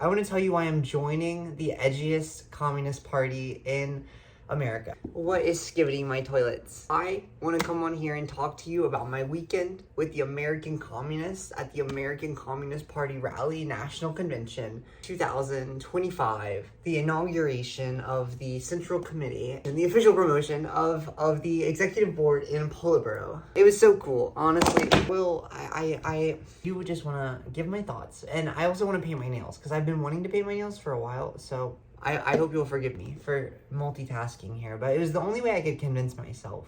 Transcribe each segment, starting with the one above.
I want to tell you why I'm joining the edgiest communist party in America. What is skibbity my toilets? I want to come on here and talk to you about my weekend with the American Communists at the American Communist Party Rally National Convention 2025, the inauguration of the Central Committee, and the official promotion of the Executive Board in Politburo. It was so cool, honestly. Well, I do just want to give my thoughts, and I also want to paint my nails, because I've been wanting to paint my nails for a while, so I hope you'll forgive me for multitasking here, but it was the only way I could convince myself.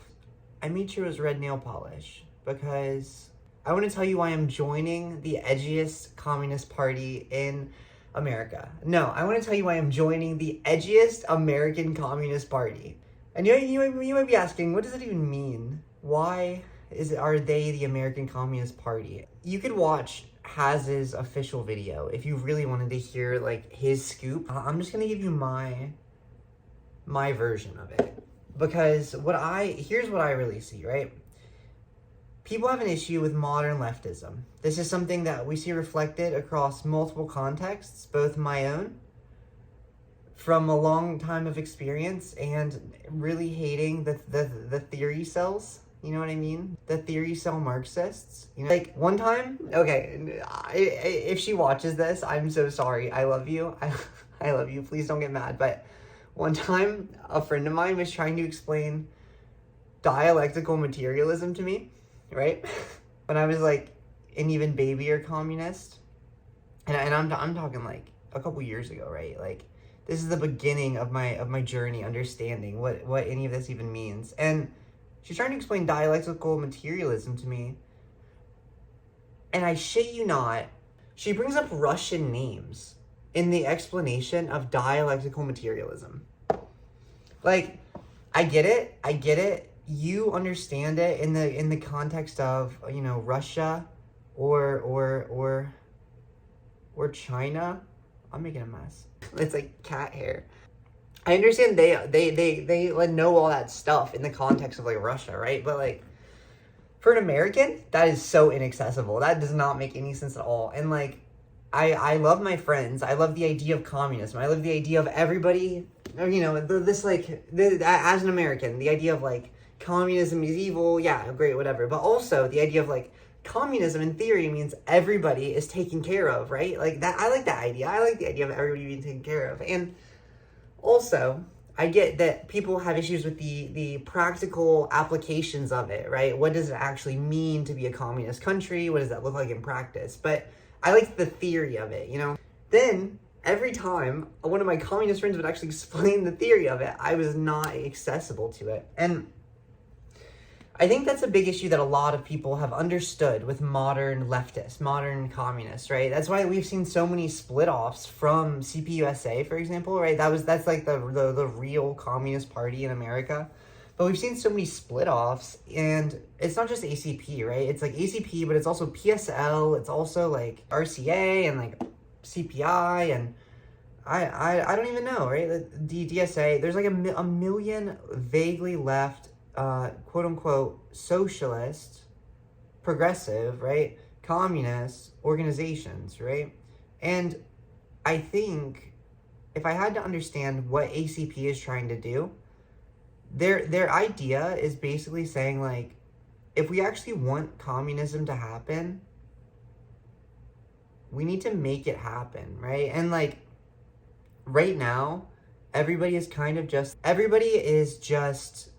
I made sure it was red nail polish because I want to tell you why I'm joining the edgiest communist party in America. No, I want to tell you why I'm joining the edgiest American Communist Party. And you might be asking, what does it even mean? Why are they the American Communist Party? You could watch Haz's official video if you really wanted to hear like his scoop. I'm just gonna give you my version of it, because here's what I really see, right? People have an issue with modern leftism. This is something that we see reflected across multiple contexts, both my own from a long time of experience and really hating the theory cells. You know what I mean? The theory cell Marxists. You know, like one time, okay, if she watches this, I'm so sorry. I love you. I love you. Please don't get mad. But one time, a friend of mine was trying to explain dialectical materialism to me, right? When I was like an even babyer communist, and I'm talking like a couple years ago, right? Like this is the beginning of my journey understanding what any of this even means. And she's trying to explain dialectical materialism to me, and I shit you not, she brings up Russian names in the explanation of dialectical materialism. Like, I get it. You understand it in the context of, you know, Russia or China. I'm making a mess. It's like cat hair. I understand they like know all that stuff in the context of like Russia, right? But like for an American, that is so inaccessible. That does not make any sense at all. And like I love my friends. I love the idea of communism. I love the idea of everybody, you know, as an American, the idea of like communism is evil. Yeah, great, whatever. But also the idea of like communism in theory means everybody is taken care of, right? Like that. I like that idea. I like the idea of everybody being taken care of. And also, I get that people have issues with the practical applications of it, right? What does it actually mean to be a communist country? What does that look like in practice? But I like the theory of it, you know? Then, every time one of my communist friends would actually explain the theory of it, I was not accessible to it. And I think that's a big issue that a lot of people have understood with modern leftists, modern communists, right? That's why we've seen so many split-offs from CPUSA, for example, right? That's like the real communist party in America. But we've seen so many split-offs, and it's not just ACP, right? It's like ACP, but it's also PSL, it's also like RCA and like CPI, and I don't even know, right? The DSA, there's like a million vaguely left quote unquote socialist, progressive, right, communist organizations, right? And I think if I had to understand what ACP is trying to do, their idea is basically saying like, if we actually want communism to happen, we need to make it happen, right? And like right now, everybody is just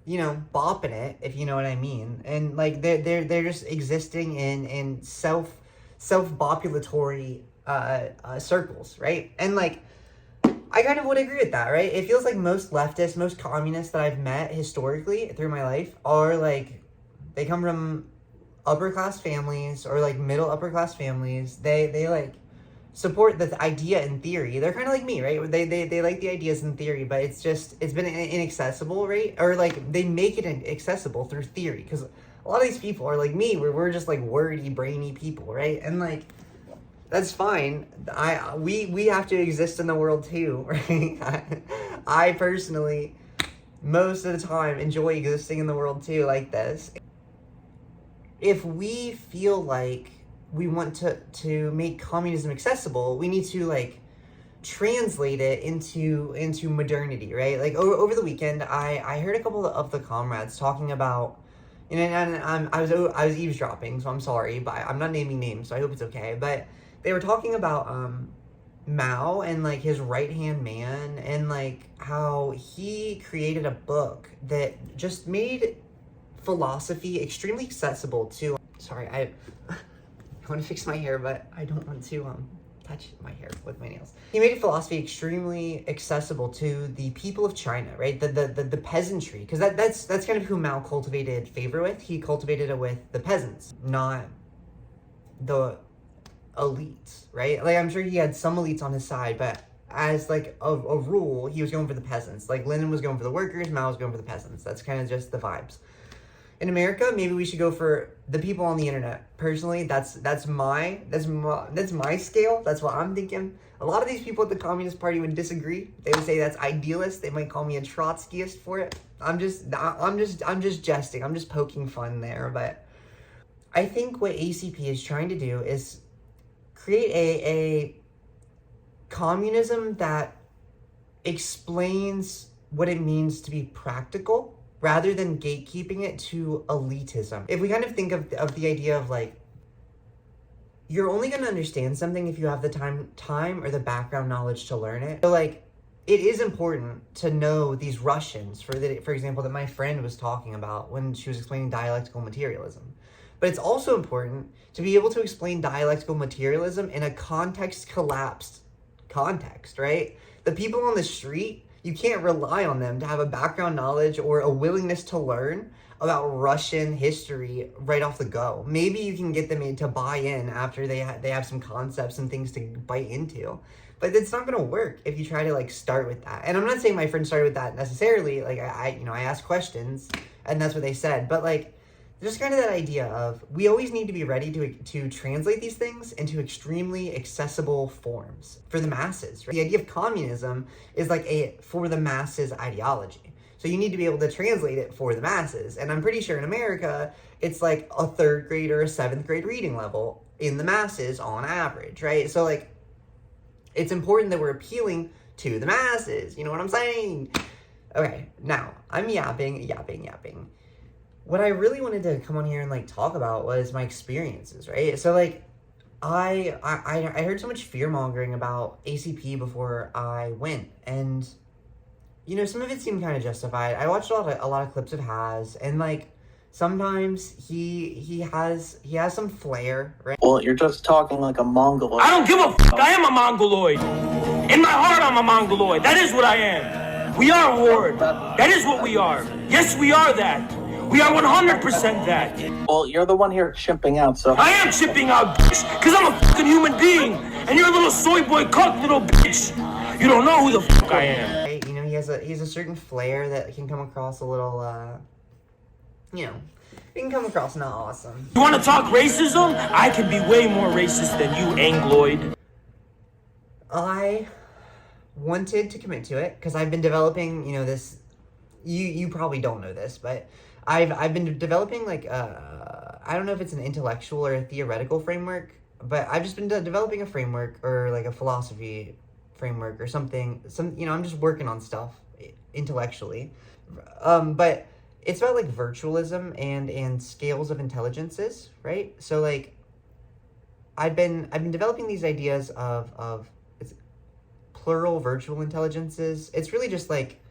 you know, bopping it, if you know what I mean. And like they're just existing in self-bopulatory circles, right? And like I kind of would agree with that, right? It feels like most leftists, most communists that I've met historically through my life are like, they come from upper class families or like middle upper class families. They like support the idea in theory. They're kind of like me, right? They like the ideas in theory, but it's been inaccessible, right? Or like they make it accessible through theory, because a lot of these people are like me, where we're just like wordy, brainy people, right? And like that's fine. We have to exist in the world too, right? I personally, most of the time, enjoy existing in the world too, like this. If we feel like we want to make communism accessible, we need to like translate it into modernity, right? Like over the weekend, I heard a couple of the comrades talking about, and I was eavesdropping, so I'm sorry, but I'm not naming names, so I hope it's okay. But they were talking about Mao and like his right hand man, and like how he created a book that just made philosophy extremely accessible to. Sorry, I want to fix my hair, but I don't want to touch my hair with my nails. He made philosophy extremely accessible to the people of China, right? The peasantry, because that's kind of who Mao cultivated favor with. He cultivated it with the peasants, not the elites, right? Like, I'm sure he had some elites on his side, but as like a rule, he was going for the peasants. Like Lenin was going for the workers, Mao was going for the peasants. That's kind of just the vibes. In America, maybe we should go for the people on the internet. Personally, that's my scale. That's what I'm thinking. A lot of these people at the Communist Party would disagree. They would say that's idealist. They might call me a Trotskyist for it. I'm just jesting. I'm just poking fun there. But I think what ACP is trying to do is create a communism that explains what it means to be practical, rather than gatekeeping it to elitism. If we kind of think of the idea of like, you're only going to understand something if you have the time or the background knowledge to learn it. So like, it is important to know these Russians, for example, that my friend was talking about when she was explaining dialectical materialism. But it's also important to be able to explain dialectical materialism in a context-collapsed context, right? The people on the street, you can't rely on them to have a background knowledge or a willingness to learn about Russian history right off the go. Maybe you can get them to buy in after they have some concepts and things to bite into. But it's not going to work if you try to like start with that. And I'm not saying my friend started with that necessarily. Like I asked questions and that's what they said. But like, there's kind of that idea of we always need to be ready to translate these things into extremely accessible forms for the masses, right? The idea of communism is like a for the masses ideology. So you need to be able to translate it for the masses. And I'm pretty sure in America, it's like a 3rd grade or a 7th grade reading level in the masses on average, right? So like, it's important that we're appealing to the masses. You know what I'm saying? Okay, now I'm yapping. What I really wanted to come on here and like talk about was my experiences, right? So like, I heard so much fear mongering about ACP before I went, and you know, some of it seemed kind of justified. I watched a lot of clips of Haz, and like sometimes he has some flair, right? Well, you're just talking like a Mongoloid. I don't give a fuck. I am a Mongoloid. In my heart, I'm a Mongoloid. That is what I am. We are Horde. That is what we are. Yes, we are that. We are 100% that. Well, you're the one here chimping out, so... I am chipping out, bitch, because I'm a fucking human being, and you're a little soy boy cuck, little bitch. You don't know who the fuck I am. Right? You know, he has a certain flair that can come across a little, you know, it can come across not awesome. You want to talk racism? I can be way more racist than you, Angloid. I wanted to commit to it, because I've been developing, you know, this... You probably don't know this, but... I've been developing like I don't know if it's an intellectual or a theoretical framework, but I've just been developing a framework or like a philosophy framework or something. You know, I'm just working on stuff intellectually, but it's about like virtualism and scales of intelligences, right? So like I've been developing these ideas of it's plural virtual intelligences. It's really just like,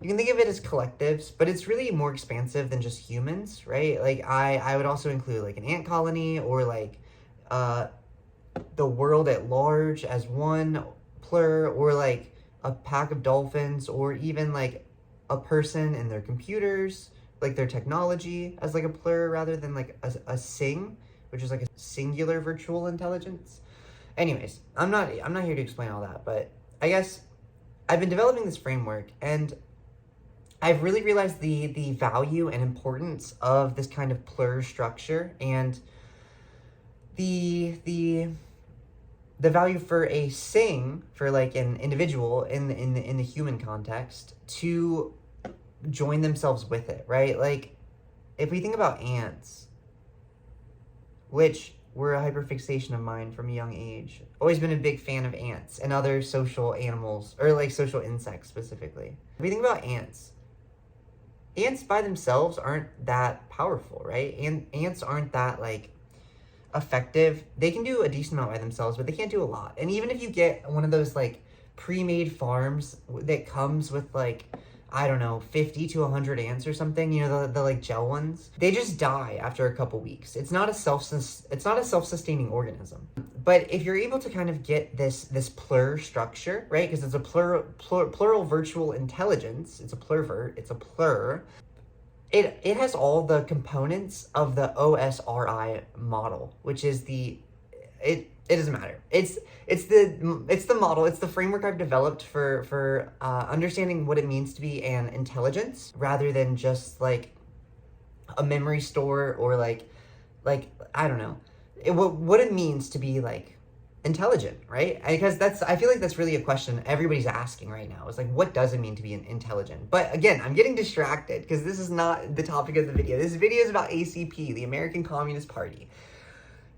you can think of it as collectives, but it's really more expansive than just humans, right? Like, I would also include, like, an ant colony or, like, the world at large as one plur, or, like, a pack of dolphins, or even, like, a person and their computers, like, their technology as, like, a plur rather than, like, a sing, which is, like, a singular virtual intelligence. Anyways, I'm not here to explain all that, but I guess I've been developing this framework, and I've really realized the value and importance of this kind of plur structure, and the value for a sing, for like an individual in the human context, to join themselves with it, right? Like, if we think about ants, which were a hyperfixation of mine from a young age. Always been a big fan of ants and other social animals, or like social insects specifically. If you think about ants by themselves aren't that powerful, right? And ants aren't that like effective. They can do a decent amount by themselves, but they can't do a lot. And even if you get one of those like pre-made farms that comes with like, I don't know, 50 to 100 ants or something, you know, the like gel ones, they just die after a couple weeks. It's not a self-sustaining organism. But if you're able to kind of get this plur structure, right? Because it's a plural virtual intelligence. It's a plurvert. It's a plur. It has all the components of the OSRI model, which is it doesn't matter. It's the model. It's the framework I've developed for understanding what it means to be an intelligence rather than just like a memory store or like I don't know what it means to be like intelligent, right? Because I feel like that's really a question everybody's asking right now. It's like, what does it mean to be intelligent? But again, I'm getting distracted because this is not the topic of the video. This video is about ACP, the American Communist Party.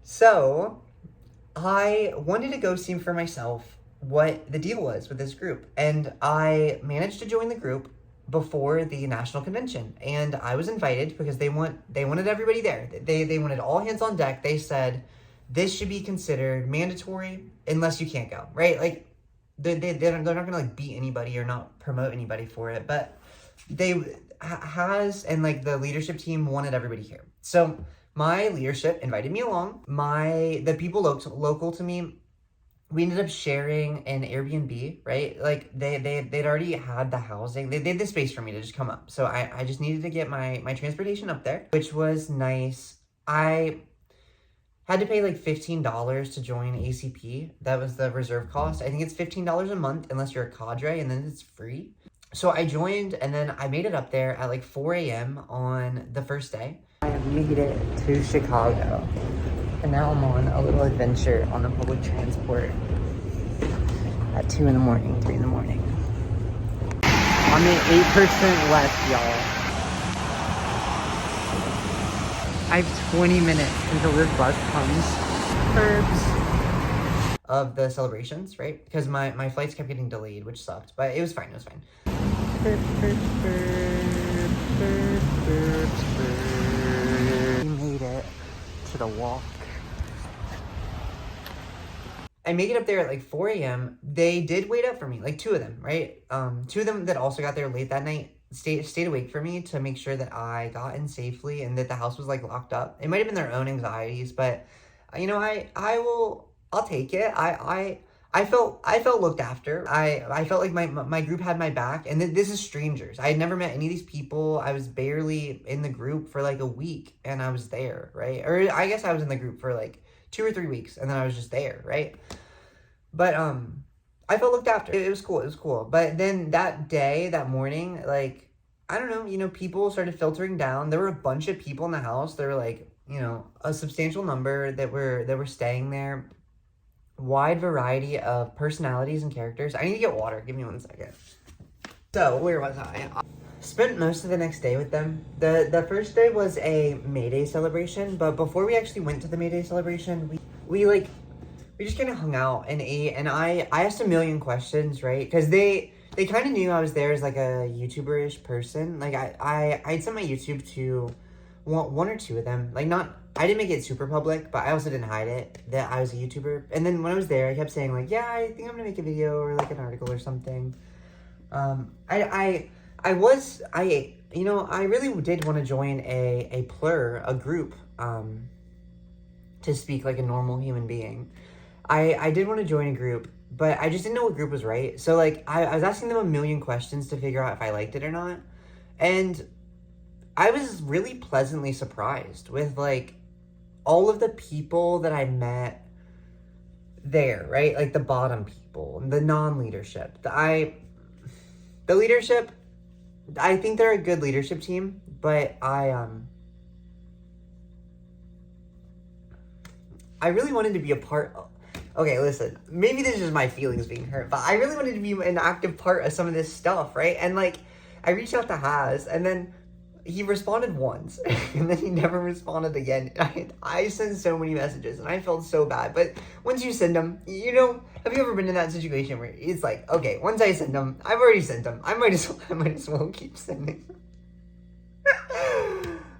So I wanted to go see for myself what the deal was with this group. And I managed to join the group before the national convention. And I was invited because they wanted everybody there. They wanted all hands on deck. They said, this should be considered mandatory unless you can't go, right? Like, they're not going to, like, beat anybody or not promote anybody for it. But and, like, the leadership team wanted everybody here. So my leadership invited me along. The people local to me, we ended up sharing an Airbnb, right? Like they'd already had the housing. They had the space for me to just come up. So I just needed to get my transportation up there, which was nice. I had to pay like $15 to join ACP. That was the reserve cost. I think it's $15 a month unless you're a cadre, and then it's free. So I joined, and then I made it up there at like 4 a.m. on the first day. I have made it to Chicago, and now I'm on a little adventure on the public transport at 2 in the morning, 3 in the morning. I'm at 8% left, y'all. I have 20 minutes until this bus comes. Curbs of the celebrations, right? Because my flights kept getting delayed, which sucked, but it was fine, We made it to the walk. I make it up there at like 4 a.m. They did wait up for me, like two of them, right? Two of them that also got there late that night stayed awake for me to make sure that I got in safely and that the house was like locked up. It might have been their own anxieties, but you know, I'll take it. I felt looked after. I felt like my group had my back, and this is strangers. I had never met any of these people. I was barely in the group for like a week, and I was there, right? Or I guess I was in the group for like 2 or 3 weeks, and then I was just there, right? But I felt looked after. It was cool. But then that morning, like, I don't know, you know, people started filtering down. There were a bunch of people in the house. There were like, you know, a substantial number that were staying there. Wide variety of personalities and characters. I need to get water. Give me 1 second. So, where was I? Spent most of the next day with them. The first day was a May Day celebration, but before we actually went to the May Day celebration, we just kind of hung out and ate, and I asked a million questions, right? Because they kind of knew I was there as like a YouTuber-ish person. Like I'd sent my YouTube to one or two of them. Like I didn't make it super public, but I also didn't hide it that I was a YouTuber. And then when I was there, I kept saying like, yeah, I think I'm gonna make a video or like an article or something. I really did want to join a group, to speak like a normal human being. I did want to join a group, but I just didn't know what group was right. So like I was asking them a million questions to figure out if I liked it or not. And I was really pleasantly surprised with like all of the people that I met there, right? Like the bottom people, the non-leadership. The leadership, I think they're a good leadership team, but I really wanted to be a part of, okay, listen, maybe this is just my feelings being hurt, but I really wanted to be an active part of some of this stuff, right? And like, I reached out to Haz, and then he responded once and then he never responded again. I sent so many messages and I felt so bad. But once you send them, you know, have you ever been in that situation where it's like, okay, once I send them, I've already sent them. I might as well keep sending.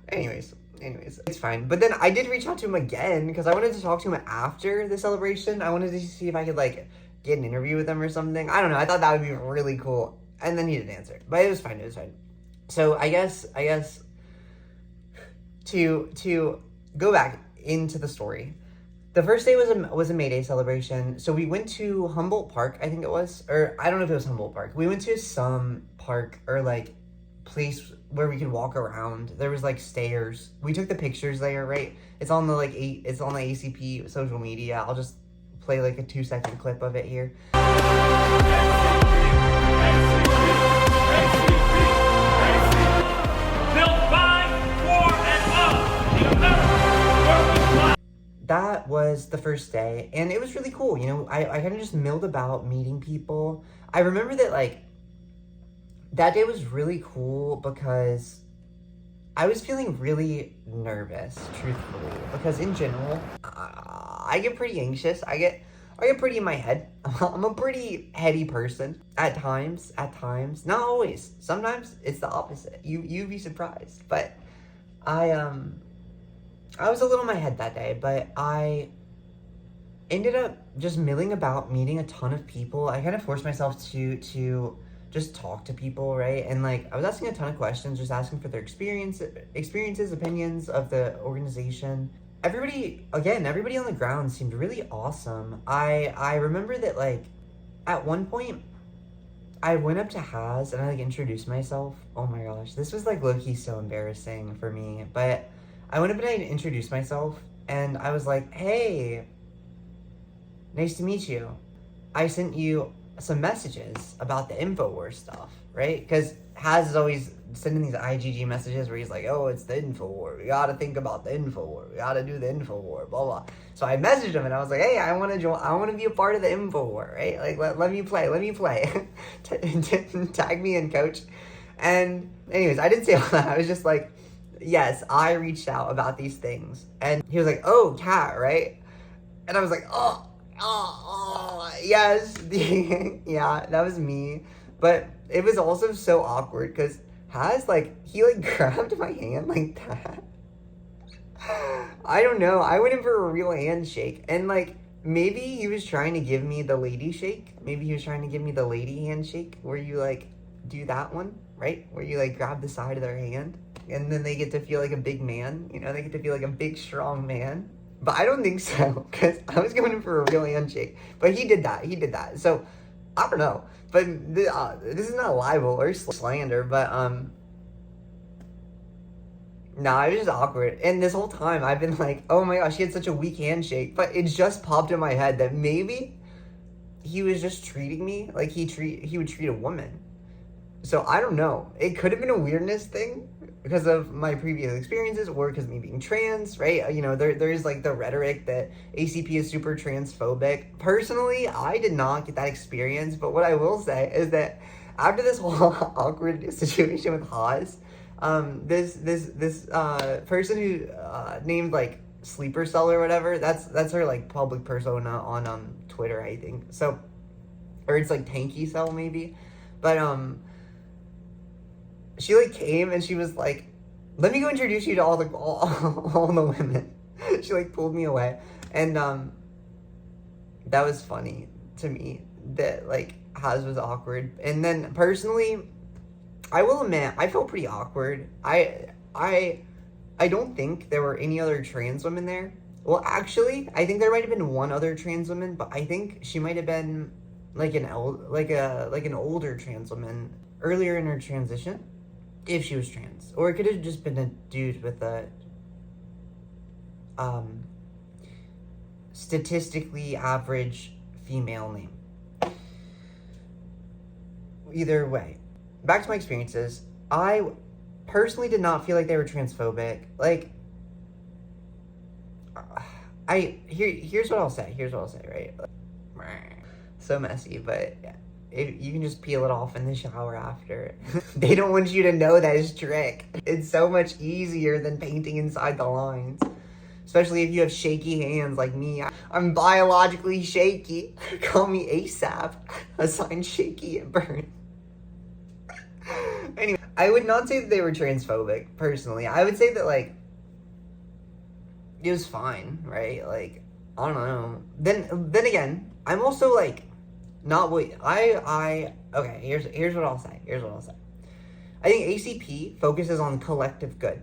Anyways, it's fine. But then I did reach out to him again because I wanted to talk to him after the celebration. I wanted to see if I could like get an interview with him or something. I don't know. I thought that would be really cool. And then he didn't answer. But it was fine. So I guess to go back into the story, the first day was a May Day celebration. So we went to Humboldt Park, I think it was, or I don't know if it was Humboldt Park. We went to some park or like place where we could walk around. There was like stairs. We took the pictures there, right? It's on the it's on the ACP social media. I'll just play like a 2-second clip of it here. That was the first day, and it was really cool. You know, I kind of just milled about meeting people. I remember that, like, that day was really cool because I was feeling really nervous, truthfully, because in general, I get pretty anxious. I get pretty in my head. I'm a pretty heady person at times, not always. Sometimes it's the opposite. You'd be surprised, but I was a little in my head that day, but I ended up just milling about, meeting a ton of people. I kind of forced myself to just talk to people, right? And like, I was asking a ton of questions, just asking for their experiences, opinions of the organization. Everybody on the ground seemed really awesome. I remember that, like, at one point, I went up to Haz and I like introduced myself. Oh my gosh, this was like low-key so embarrassing for me, but I went up and I introduced myself, and I was like, hey, nice to meet you. I sent you some messages about the InfoWars stuff, right? Because Haz is always sending these IGG messages where he's like, oh, it's the InfoWar. We got to think about the InfoWar. We got to do the InfoWar, blah, blah. So I messaged him, and I was like, hey, I want to join. I want to be a part of the InfoWar, right? Like, let me play. Tag me in, coach. And anyways, I didn't say all that. I was just like, yes, I reached out about these things. And he was like, oh, Kat, right? And I was like, oh, yes. Yeah, that was me. But it was also so awkward because Haz, like, he, like, grabbed my hand like that. I don't know. I went in for a real handshake. And, like, maybe he was trying to give me the lady shake. Maybe he was trying to give me the lady handshake where you, like, do that one, right? Where you, like, grab the side of their hand. And then they get to feel like a big man. You know, they get to feel like a big, strong man. But I don't think so, because I was going in for a real handshake. But he did that. So, I don't know. But this is not libel or slander, but, no, it was just awkward. And this whole time, I've been like, oh my gosh, he had such a weak handshake. But it just popped in my head that maybe he was just treating me like he would treat a woman. So, I don't know. It could have been a weirdness thing because of my previous experiences, or because of me being trans, right? You know, there is like the rhetoric that ACP is super transphobic. Personally, I did not get that experience, but what I will say is that after this whole awkward situation with Haz, this person who named like Sleeper Cell or whatever, that's her like public persona on Twitter, I think. So, or it's like Tanky Cell maybe, but she like came and she was like, let me go introduce you to all the women. She like pulled me away, and that was funny to me that like Haz was awkward. And then personally, I will admit I felt pretty awkward. I don't think there were any other trans women there. Well, actually, I think there might have been one other trans woman, but I think she might have been like an older trans woman earlier in her transition. If she was trans. Or it could have just been a dude with a statistically average female name. Either way, back to my experiences. I personally did not feel like they were transphobic. Like, here's what I'll say, right? So messy, but You can just peel it off in the shower after. They don't want you to know that is trick. It's so much easier than painting inside the lines. Especially if you have shaky hands like me. I'm biologically shaky. Call me ASAP. Assigned shaky and burn. Anyway, I would not say that they were transphobic, personally. I would say that, like, it was fine, right? Like, I don't know. Then again, I'm also, like, not what okay, here's what I'll say. I think ACP focuses on collective good.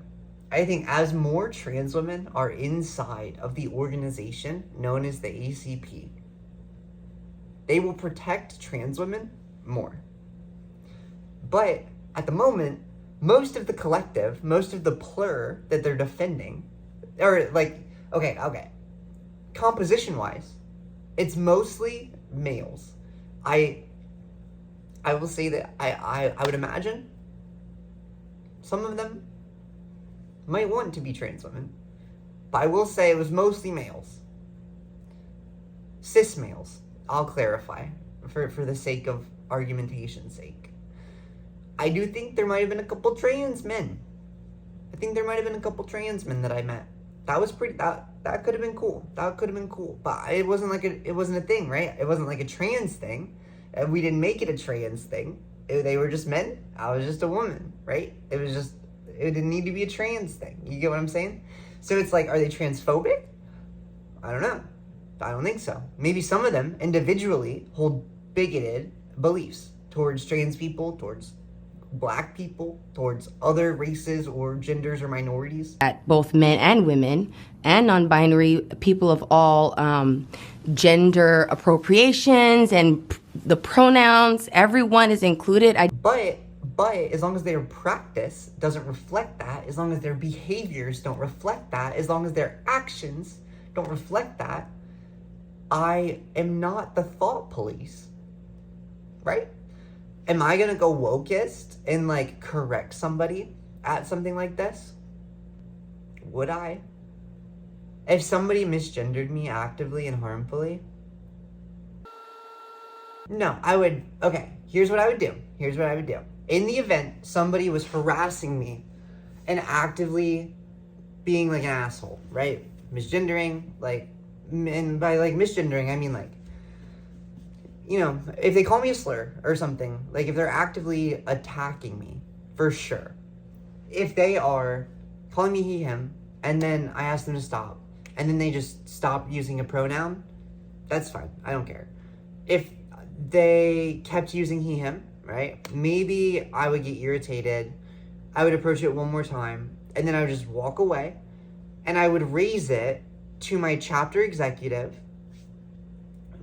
I think as more trans women are inside of the organization known as the ACP, they will protect trans women more. But at the moment, most of the collective, most of the plur that they're defending, or like, okay, composition-wise, it's mostly males. I will say that I would imagine some of them might want to be trans women, but I will say it was mostly males. Cis males, I'll clarify, for the sake of argumentation's sake. I do think there might have been a couple trans men. I think there might have been a couple trans men that I met. That was pretty, that could have been cool. That could have been cool. But it wasn't like it wasn't a thing, right? It wasn't like a trans thing. And we didn't make it a trans thing. They were just men. I was just a woman, right? It didn't need to be a trans thing. You get what I'm saying? So it's like, are they transphobic? I don't know. I don't think so. Maybe some of them individually hold bigoted beliefs towards trans people, towards Black people, towards other races or genders or minorities. At both men and women and non-binary people of all gender appropriations and the pronouns, everyone is included. But as long as their practice doesn't reflect that, as long as their behaviors don't reflect that, as long as their actions don't reflect that, I am not the thought police, right? Am I gonna go wokeist and like correct somebody at something like this? Would I? If somebody misgendered me actively and harmfully? No, I would, okay, here's what I would do. In the event somebody was harassing me and actively being like an asshole, right? Misgendering, like, and by like misgendering, I mean like, you know, if they call me a slur or something, like if they're actively attacking me, for sure. If they are calling me he, him, and then I ask them to stop, and then they just stop using a pronoun, that's fine. I don't care. If they kept using he, him, right? Maybe I would get irritated. I would approach it one more time, and then I would just walk away, and I would raise it to my chapter executive,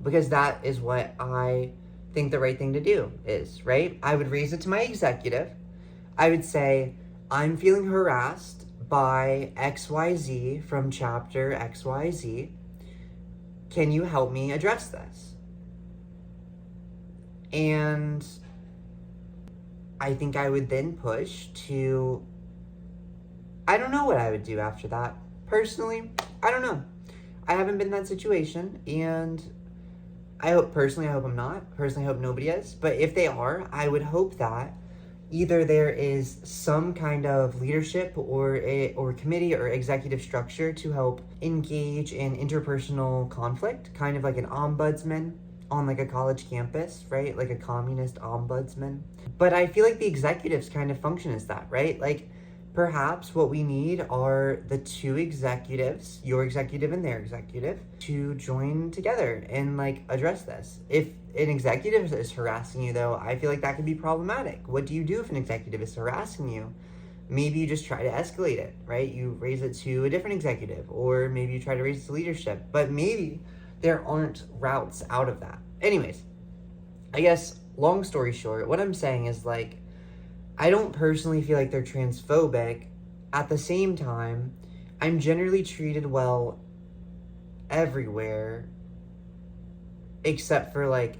because that is what I think the right thing to do is, right? I would raise it to my executive. I would say, I'm feeling harassed by XYZ from chapter XYZ. Can you help me address this? And I think I would then push to, I don't know what I would do after that. Personally, I don't know. I haven't been in that situation, and I hope I'm not. Personally, I hope nobody is. But if they are, I would hope that either there is some kind of leadership or committee or executive structure to help engage in interpersonal conflict, kind of like an ombudsman on like a college campus, right? Like a communist ombudsman. But I feel like the executives kind of function as that, right? Like perhaps what we need are the two executives, your executive and their executive, to join together and like address this. If an executive is harassing you though, I feel like that could be problematic. What do you do if an executive is harassing you? Maybe you just try to escalate it, right? You raise it to a different executive, or maybe you try to raise it to leadership, but maybe there aren't routes out of that. Anyways, I guess long story short, what I'm saying is like, I don't personally feel like they're transphobic. At the same time, I'm generally treated well everywhere, except for like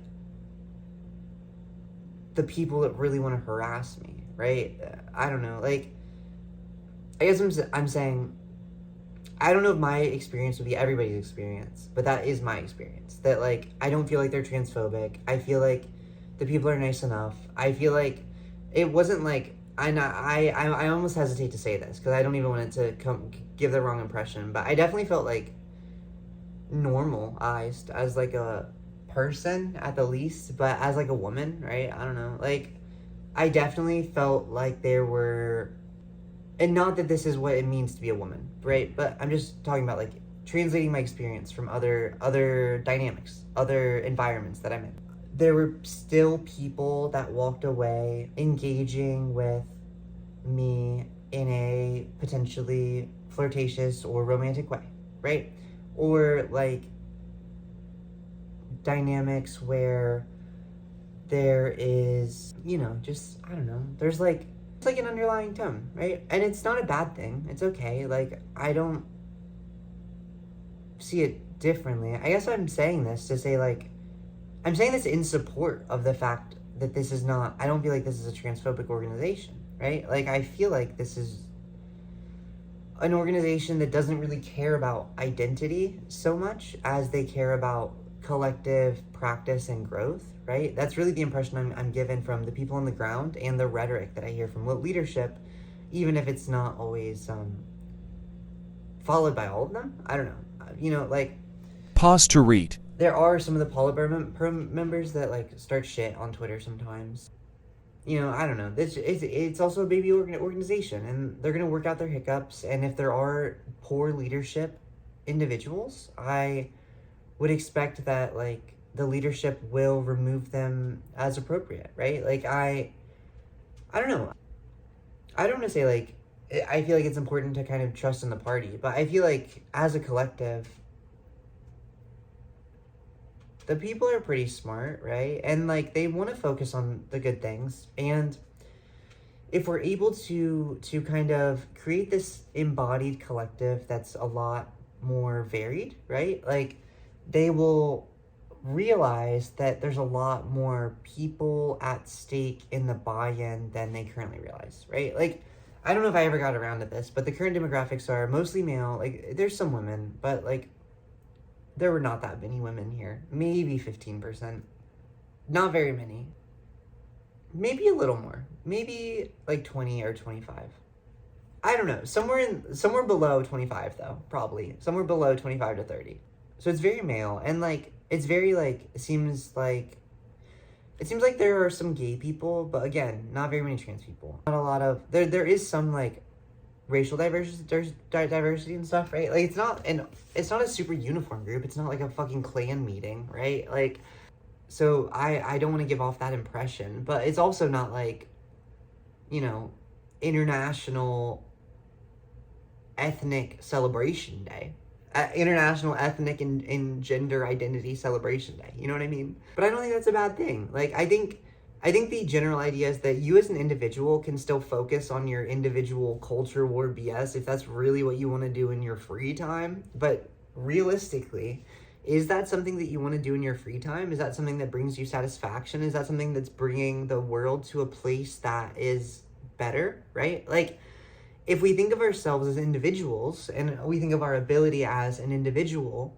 the people that really want to harass me, right? I don't know. Like, I guess I'm saying, I don't know if my experience would be everybody's experience, but that is my experience. That like, I don't feel like they're transphobic. I feel like The people are nice enough. I feel like it wasn't like, I almost hesitate to say this because I don't even want it to give the wrong impression, but I definitely felt like normalized as like a person at the least, but as like a woman, right? I don't know. Like, I definitely felt like there were, and not that this is what it means to be a woman, right? But I'm just talking about like translating my experience from other dynamics, other environments that I'm in. There were still people that walked away engaging with me in a potentially flirtatious or romantic way, right? Or like dynamics where there is, just, I don't know, there's like, it's like an underlying tone, right? And it's not a bad thing. It's okay. Like, I don't see it differently. I guess I'm saying this to say, like, I'm saying this in support of the fact that this is not, I don't feel like this is a transphobic organization, right? Like, I feel like this is an organization that doesn't really care about identity so much as they care about collective practice and growth, right? That's really the impression I'm given from the people on the ground and the rhetoric that I hear from leadership, even if it's not always followed by all of them. I don't know. Like... Pause to read. There are some of the Polyber members that like start shit on Twitter sometimes. I don't know. It's also a baby organization, and they're going to work out their hiccups. And if there are poor leadership individuals, I would expect that like the leadership will remove them as appropriate, right? Like I don't know. I don't want to say like, I feel like it's important to kind of trust in the party, but I feel like as a collective, the people are pretty smart, right? And like they want to focus on the good things. And if we're able to kind of create this embodied collective that's a lot more varied, right? Like they will realize that there's a lot more people at stake in the buy-in than they currently realize, right? Like, I don't know if I ever got around to this, but the current demographics are mostly male. Like, there's some women, but like, there were not that many women here. Maybe 15%. Not very many. Maybe a little more. Maybe like 20 or 25. I don't know. Somewhere below 25 though, probably. Somewhere below 25 to 30. So it's very male, and like it's very like it seems like there are some gay people, but again, not very many trans people. Not a lot of there is some like racial diversity and stuff, right? Like it's not a super uniform group. It's not like a fucking Klan meeting, right? Like, so I don't want to give off that impression, but it's also not like, International Ethnic Celebration Day. International Ethnic and Gender Identity Celebration Day. You know what I mean? But I don't think that's a bad thing. Like, I think the general idea is that you as an individual can still focus on your individual culture war BS if that's really what you want to do in your free time. But realistically, is that something that you want to do in your free time? Is that something that brings you satisfaction? Is that something that's bringing the world to a place that is better, right? Like, if we think of ourselves as individuals and we think of our ability as an individual,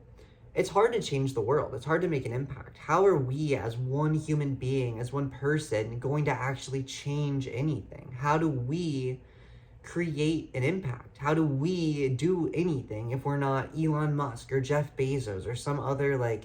it's hard to change the world. It's hard to make an impact. How are we as one human being, as one person, going to actually change anything? How do we create an impact? How do we do anything if we're not Elon Musk or Jeff Bezos or some other like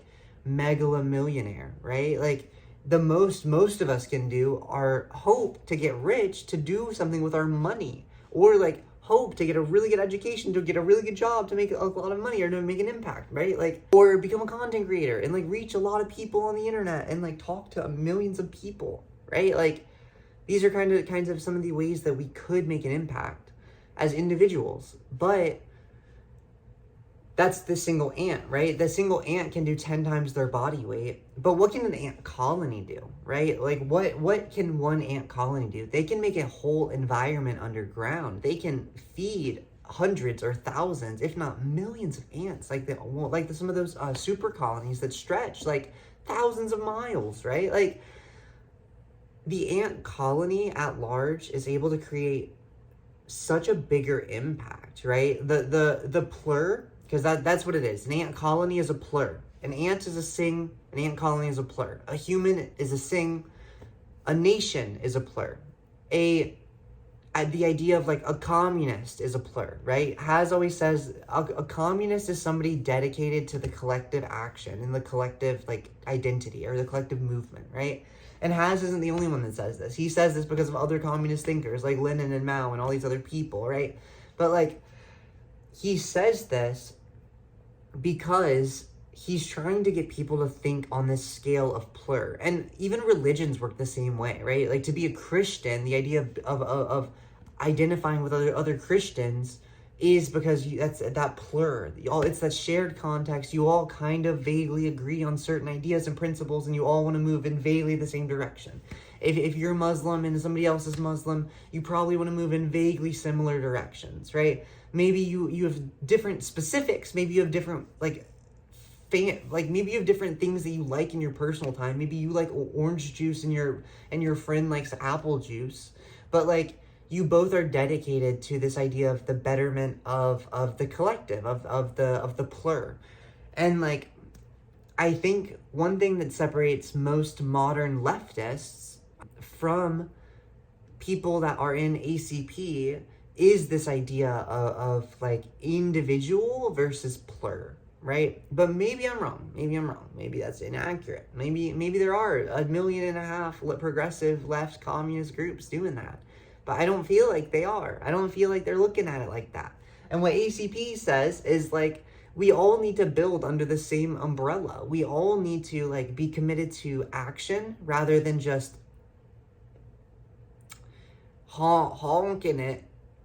megala millionaire, right? Like the most of us can do are hope to get rich, to do something with our money. Or like hope to get a really good education, to get a really good job, to make a lot of money, or to make an impact, right? Like, or become a content creator and like reach a lot of people on the internet and like talk to millions of people, right? Like, these are kinds of some of the ways that we could make an impact as individuals. But that's the single ant, right? The single ant can do 10 times their body weight. But what can an ant colony do, right? Like, what can one ant colony do? They can make a whole environment underground. They can feed hundreds or thousands, if not millions of ants, like some of those super colonies that stretch like thousands of miles, right? Like, the ant colony at large is able to create such a bigger impact, right? The plur, because that's what it is. An ant colony is a plur. An ant is a sing, an ant colony is a plur. A human is a sing, A nation is a plur. The idea of like a communist is a plur, right? Has always says a communist is somebody dedicated to the collective action and the collective like identity or the collective movement, right? And Has isn't the only one that says this. He says this because of other communist thinkers like Lenin and Mao and all these other people, right? But like, he says this because he's trying to get people to think on this scale of plur. And even religions work the same way, right? Like, to be a Christian, the idea of identifying with other Christians is because that's that plur. It's that shared context. You all kind of vaguely agree on certain ideas and principles, and you all want to move in vaguely the same direction. If you're Muslim and somebody else is Muslim, you probably want to move in vaguely similar directions, right? Maybe you have different specifics. Maybe you have different, maybe you have different things that you like in your personal time. Maybe you like orange juice and your friend likes apple juice. But like, you both are dedicated to this idea of the betterment of the collective, of the plur. And like, I think one thing that separates most modern leftists from people that are in ACP is this idea of like individual versus plur, right? But maybe I'm wrong. Maybe that's inaccurate. Maybe there are 1.5 million progressive left communist groups doing that. But I don't feel like they are. I don't feel like they're looking at it like that. And what ACP says is like, we all need to build under the same umbrella. We all need to like be committed to action rather than just honking it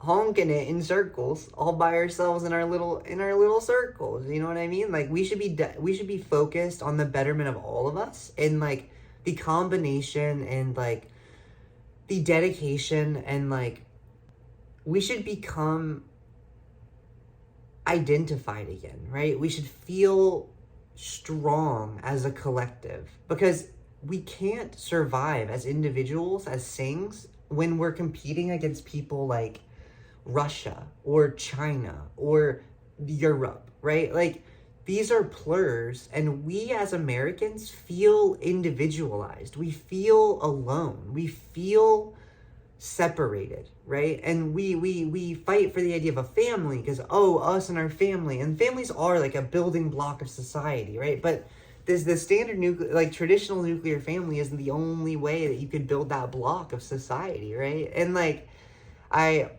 in circles all by ourselves in our little circles. You know what I mean? Like, we should be focused on the betterment of all of us, and like the combination and like the dedication, and like, we should become identified again, right? We should feel strong as a collective, because we can't survive as individuals, as Singhs, when we're competing against people like Russia or China or Europe, right? Like, these are plurs, and we as Americans feel individualized. We feel alone. We feel separated, right? And we fight for the idea of a family because, us and our family. And families are like a building block of society, right? But the standard traditional nuclear family isn't the only way that you could build that block of society, right? And like, I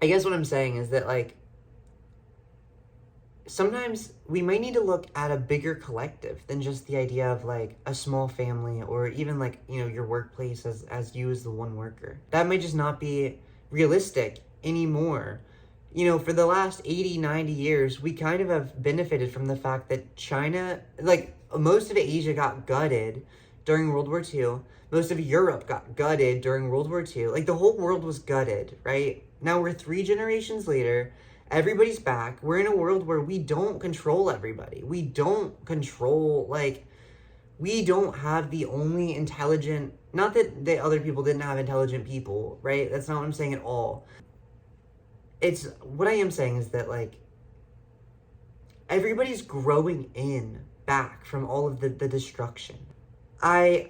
guess what I'm saying is that like, sometimes we might need to look at a bigger collective than just the idea of like a small family, or even like, your workplace as you as the one worker. That might just not be realistic anymore. For the last 80, 90 years, we kind of have benefited from the fact that China, like most of Asia got gutted during World War II. Most of Europe got gutted during World War II. Like, the whole world was gutted, right? Now we're 3 generations later. Everybody's back. We're in a world where we don't control everybody. We don't have the only intelligent, not that the other people didn't have intelligent people, right? That's not what I'm saying at all. What I am saying is that like, everybody's growing back from all of the destruction. I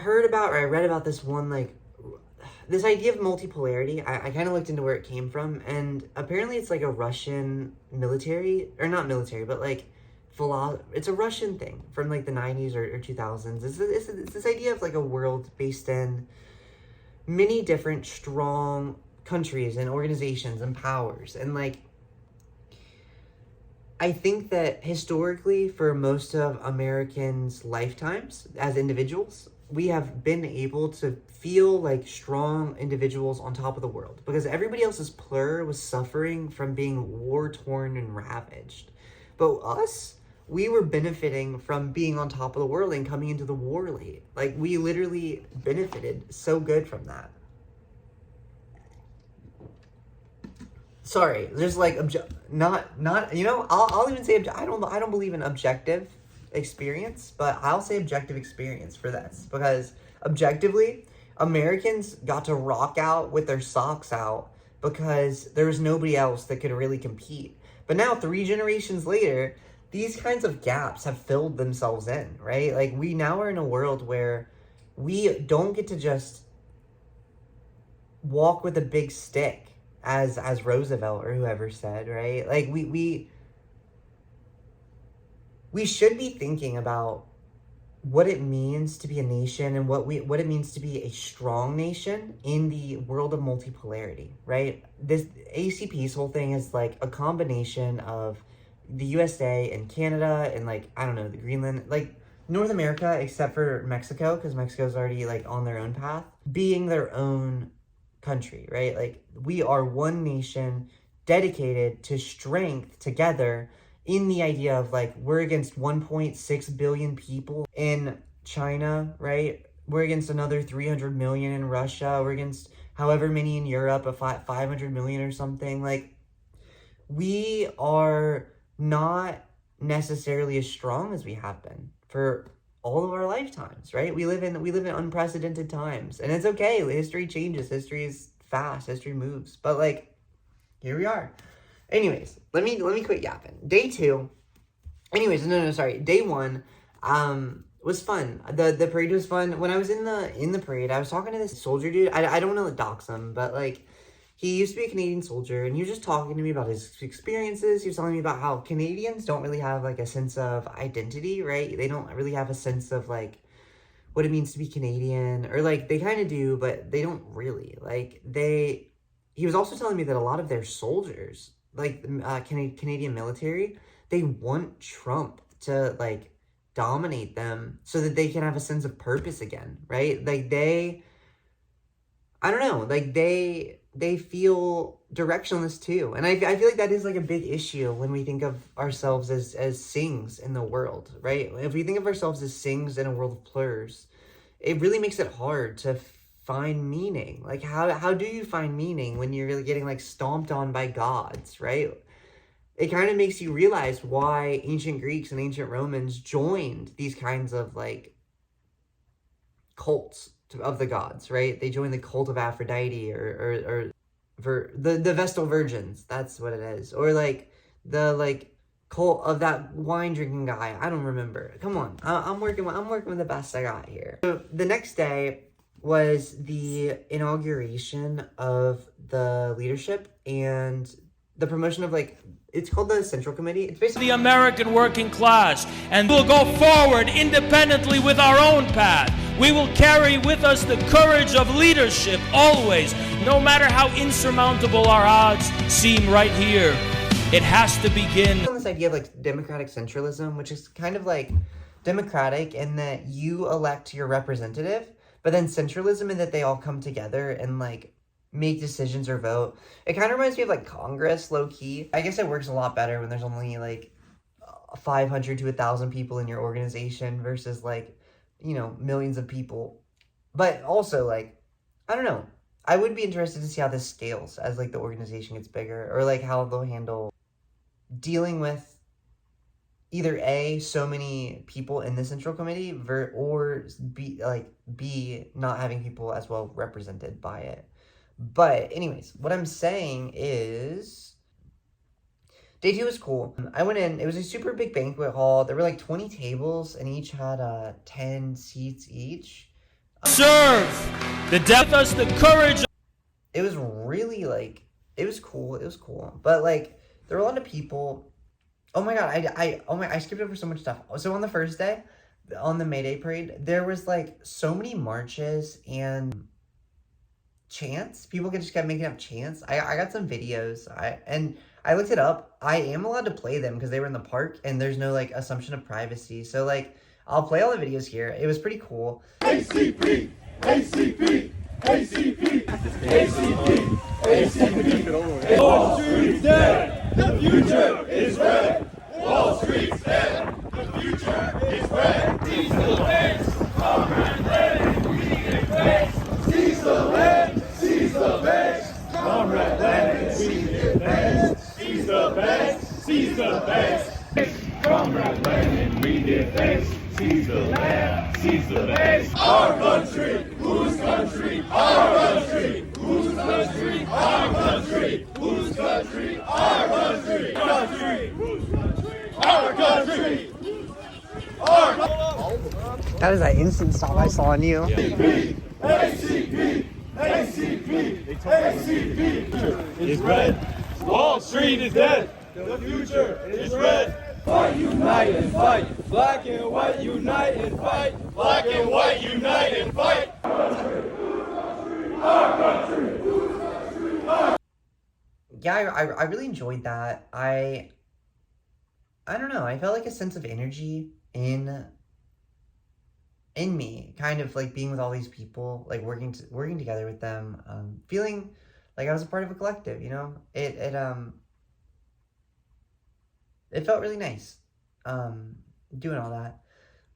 heard about, or I read about this one, like, this idea of multipolarity. I kind of looked into where it came from, and apparently it's like a Russian military, or not military, but like it's a Russian thing from like the 90s or 2000s. It's this idea of like a world based in many different strong countries and organizations and powers. And like, I think that historically, for most of Americans' lifetimes as individuals, we have been able to feel like strong individuals on top of the world, because everybody else's plur was suffering from being war-torn and ravaged. But us, we were benefiting from being on top of the world and coming into the war late. Like, we literally benefited so good from that. Sorry, there's like not I'll even say I don't believe in objective experience, but I'll say objective experience for this, because objectively, Americans got to rock out with their socks out because there was nobody else that could really compete. But now, 3 generations later, these kinds of gaps have filled themselves in, right? Like, we now are in a world where we don't get to just walk with a big stick, as Roosevelt or whoever said, right? Like we should be thinking about what it means to be a nation and what it means to be a strong nation in the world of multipolarity, right? This ACP's whole thing is like a combination of the USA and Canada and like, I don't know, the Greenland, like North America, except for Mexico, because Mexico's already like on their own path, being their own country, right? Like we are one nation dedicated to strength together in the idea of like, we're against 1.6 billion people in China, right? We're against another 300 million in Russia. We're against however many in Europe, 500 million or something. Like, we are not necessarily as strong as we have been for all of our lifetimes, right? We live in unprecedented times, and it's okay. History changes. History is fast. History moves. But like, here we are. Anyways, let me quit yapping. Day 2. Anyways, sorry. Day 1 was fun. The parade was fun. When I was in the parade, I was talking to this soldier dude. I don't want to dox him, but like, he used to be a Canadian soldier, and he was just talking to me about his experiences. He was telling me about how Canadians don't really have like a sense of identity, right? They don't really have a sense of like what it means to be Canadian, or like they kind of do, but they don't really. Like he was also telling me that a lot of their soldiers, like Canadian military, they want Trump to like dominate them so that they can have a sense of purpose again, right? Like I don't know, like they feel directionless too. And I feel like that is like a big issue when we think of ourselves as sings in the world, right? If we think of ourselves as sings in a world of plurs, it really makes it hard to find meaning. Like how do you find meaning when you're really getting like stomped on by gods, right? It kind of makes you realize why ancient Greeks and ancient Romans joined these kinds of like cults of the gods, right? They joined the cult of Aphrodite or the Vestal Virgins. That's what it is. Or like the like cult of that wine drinking guy. I don't remember. Come on, I'm working with the best I got here. So the next day was the inauguration of the leadership and the promotion of like, it's called the Central Committee. It's basically The American working class, and we'll go forward independently with our own path. We will carry with us the courage of leadership always, no matter how insurmountable our odds seem right here. It has to begin. On this idea of like democratic centralism, which is kind of like democratic in that you elect your representative, but then centralism in that they all come together and like make decisions or vote. It kind of reminds me of like Congress, low key. I guess it works a lot better when there's only like 500 to 1,000 people in your organization versus like, you know, millions of people. But also like, I don't know. I would be interested to see how this scales as like the organization gets bigger, or like how they'll handle dealing with either A, so many people in the Central Committee, or B, not having people as well represented by it. But anyways, what I'm saying is day 2 was cool. I went in, it was a super big banquet hall. There were like 20 tables and each had 10 seats each. Serve the death us the courage. It was really like, it was cool. But like, there were a lot of people. Oh my God, I skipped over so much stuff. So on the first day, on the May Day parade, there was like so many marches and chants. People just kept making up chants. I got some videos. I looked it up. I am allowed to play them because they were in the park and there's no like assumption of privacy. So like, I'll play all the videos here. It was pretty cool. ACP, ACP, ACP, ACP, ACP. Wall Street's dead. The future is red. Wall Street's dead. The future is red. Seize the land, comrade land, we advance. Seize the land, seize the banks, comrade land, we advance. Seize the banks, seize the banks, comrade land, and we advance. Seize the land, seize the banks. Our country, whose country? Our country, whose country? Our country, whose country? Our country, country, whose country? Our country, our country. That was that instant stop I saw on you. ACP, ACP, ACP, ACP is red. Wall Street is dead. The future is red. Fight, unite, and fight. Black and white, unite and fight. Black and white, unite and fight. Yeah, I really enjoyed that. I don't know. I felt like a sense of energy in me, kind of like being with all these people, like working together with them, feeling like I was a part of a collective. You know, it felt really nice, doing all that.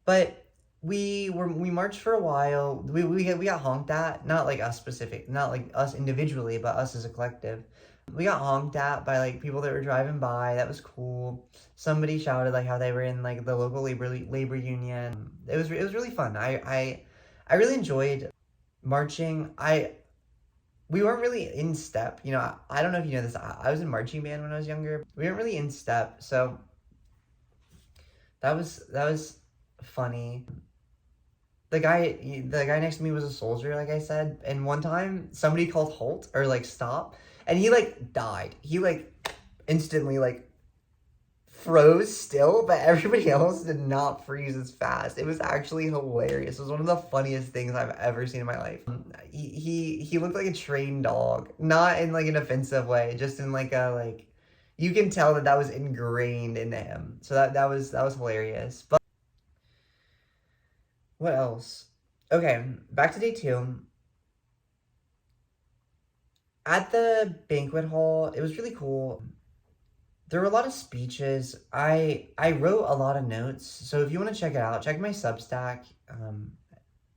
But we marched for a while. We got honked at, not like us individually, but us as a collective. We got honked at by like people that were driving by. That was cool. Somebody shouted like how they were in like the local labor union. It was really fun. I really enjoyed marching. We weren't really in step. You know, I don't know if you know this. I was in marching band when I was younger. We weren't really in step, so that was funny. The guy next to me was a soldier, like I said, and one time somebody called halt or like stop, and he like died. He like instantly like froze still, but everybody else did not freeze as fast. It was actually hilarious. It was one of the funniest things I've ever seen in my life. He looked like a trained dog, not in like an offensive way, just in like a like, you can tell that was ingrained into him. So that was hilarious. But what else? Okay, back to day 2. At the banquet hall, it was really cool. There were a lot of speeches. I wrote a lot of notes, so if you want to check it out, check my Substack.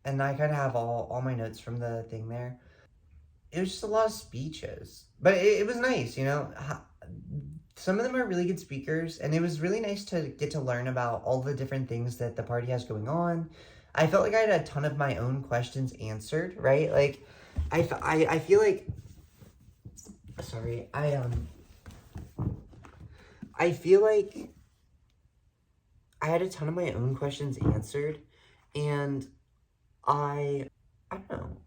And I kind of have all my notes from the thing there. It was just a lot of speeches, but it was nice, you know. Some of them are really good speakers, and it was really nice to get to learn about all the different things that the party has going on. I felt like I had a ton of my own questions answered, right? Like, I feel like, sorry, I feel like I had a ton of my own questions answered, and I don't know.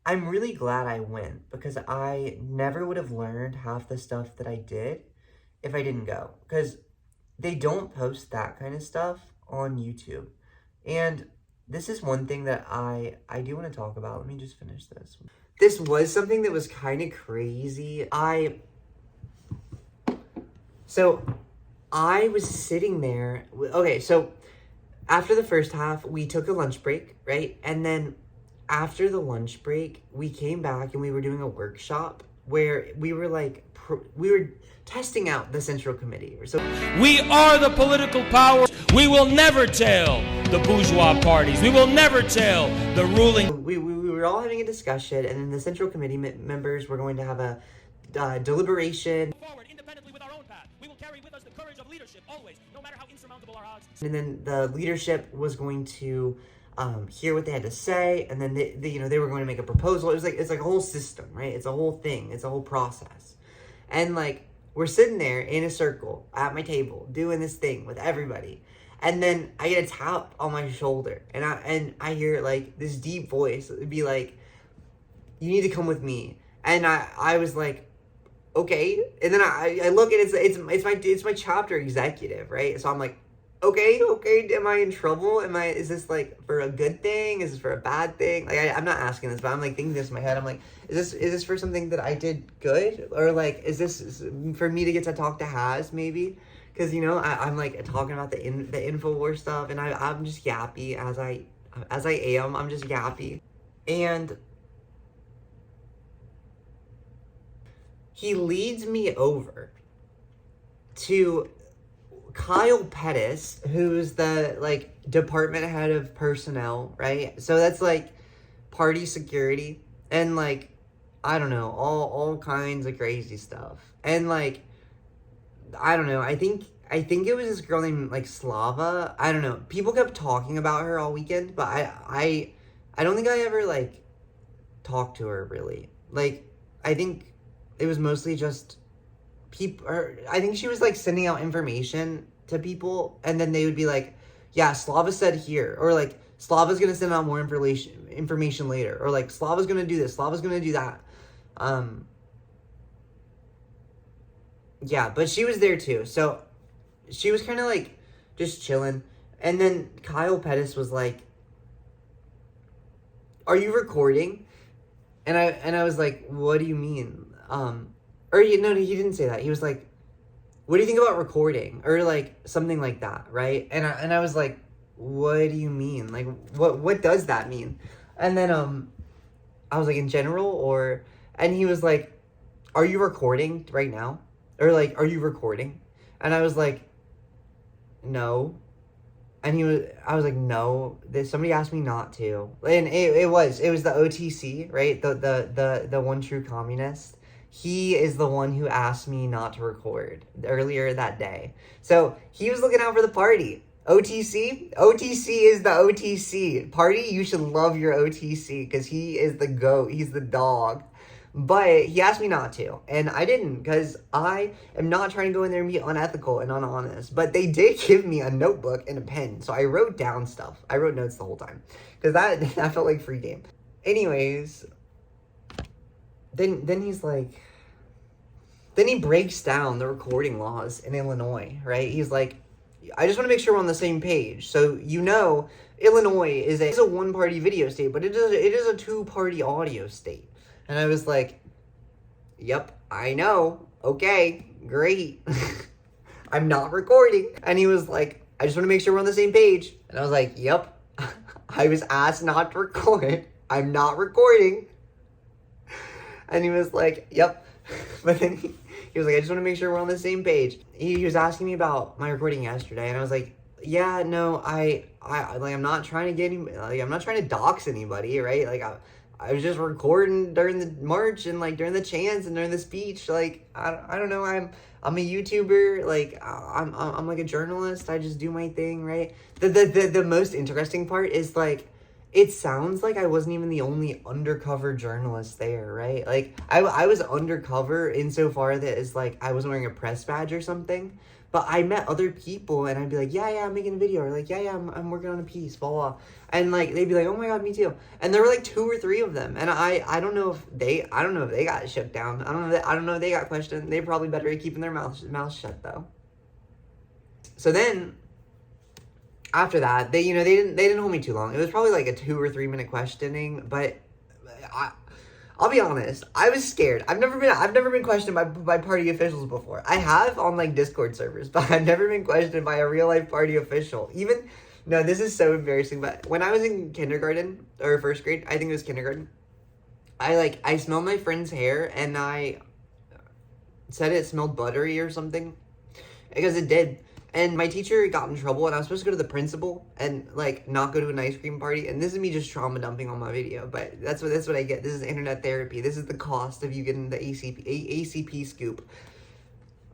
I'm really glad I went, because I never would have learned half the stuff that I did if I didn't go, because they don't post that kind of stuff on YouTube. And this is one thing that I do want to talk about. Let me just finish this. This was something that was kind of crazy. So I was sitting there. Okay, so after the first half, we took a lunch break, right? And then after the lunch break, we came back and we were doing a workshop where we were like, we were testing out the Central Committee. So We are the political power. We will never tell the bourgeois parties. We will never tell the ruling. we were all having a discussion, and then the Central Committee members were going to have a deliberation. Forward independently with our own path. We will carry with us the courage of leadership always, no matter how insurmountable our odds. And then the leadership was going to hear what they had to say, and then they were going to make a proposal. It's like a whole system, right? It's a whole thing. It's a whole process. And like, we're sitting there in a circle at my table doing this thing with everybody. And then I get a tap on my shoulder, and I hear like this deep voice. It'd be like, "You need to come with me." And I was like, "Okay." And then I look, and it's my chapter executive, right? So I'm like, okay. Am I in trouble? Is this like for a good thing? Is this for a bad thing? Like I'm not asking this, but I'm like thinking this in my head. I'm like, is this for something that I did good, or like is this for me to get to talk to Haz maybe? Because, you know, I'm like talking about the InfoWars stuff, and I'm just yappy as I am. I'm just yappy. And he leads me over to Kyle Pettis, who's the like department head of personnel, right? So that's like party security and like, I don't know, all kinds of crazy stuff. And like, I don't know. I think it was this girl named like Slava. I don't know. People kept talking about her all weekend, but I don't think I ever like talked to her really. Like, I think it was mostly just people. I think she was like sending out information to people, and then they would be like, yeah, Slava said here, or like, Slava's gonna send out more information later, or like, Slava's gonna do this, Slava's gonna do that. Yeah, but she was there too, so she was kind of like just chilling. And then Kyle Pettis was like, "Are you recording?" And I was like, "What do you mean?" Or no, he didn't say that. He was like, "What do you think about recording?" Or like something like that, right? And I was like, "What do you mean? Like, what does that mean?" And then I was like, "In general, or?" And he was like, "Are you recording right now?" Or like, "Are you recording?" And I was like, "No." And I was like, "No." Somebody asked me not to. And it was the OTC, right? The one true communist. He is the one who asked me not to record earlier that day. So he was looking out for the party. OTC is the OTC. Party, you should love your OTC because he is the GOAT. He's the dog. But he asked me not to, and I didn't, because I am not trying to go in there and be unethical and unhonest. But they did give me a notebook and a pen, so I wrote down stuff. I wrote notes the whole time, because that felt like free game. Anyways, then he's like, then he breaks down the recording laws in Illinois, right? He's like, "I just want to make sure we're on the same page. So, Illinois is a one-party video state, but it is a two-party audio state." And I was like, "Yep, I know. Okay, great." "I'm not recording." And he was like, "I just want to make sure we're on the same page." And I was like, "Yep, I was asked not to record. I'm not recording." And he was like, "Yep." But then he was like, "I just want to make sure we're on the same page." He was asking me about my recording yesterday, and I was like, "Yeah, no, I like, I'm not trying to get any, like, I'm not trying to dox anybody, right? Like, I was just recording during the march and like during the chants and during the speech. Like, I don't know. I'm a YouTuber. Like, I'm like a journalist. I just do my thing, right?" The most interesting part is like, it sounds like I wasn't even the only undercover journalist there, right? Like, I was undercover insofar that it's like I was wearing a press badge or something. But I met other people, and I'd be like, yeah, I'm making a video, or like, yeah, I'm working on a piece, blah, blah. And like, they'd be like, "Oh my God, me too." And there were like 2 or 3 of them, and I don't know if they got shut down. I don't know if they got questioned. They probably better at keeping their mouths shut though. So then, after that, they didn't hold me too long. It was probably like a 2 or 3 minute questioning, but I'll be honest, I was scared. I've never been questioned by party officials before. I have on like Discord servers, but I've never been questioned by a real life party official. No, this is so embarrassing, but when I was in kindergarten, or first grade, I think it was kindergarten, I smelled my friend's hair, and I said it smelled buttery or something, because it did. And my teacher got in trouble, and I was supposed to go to the principal and like not go to an ice cream party. And this is me just trauma dumping on my video, but that's what I get. This is internet therapy. This is the cost of you getting the ACP scoop.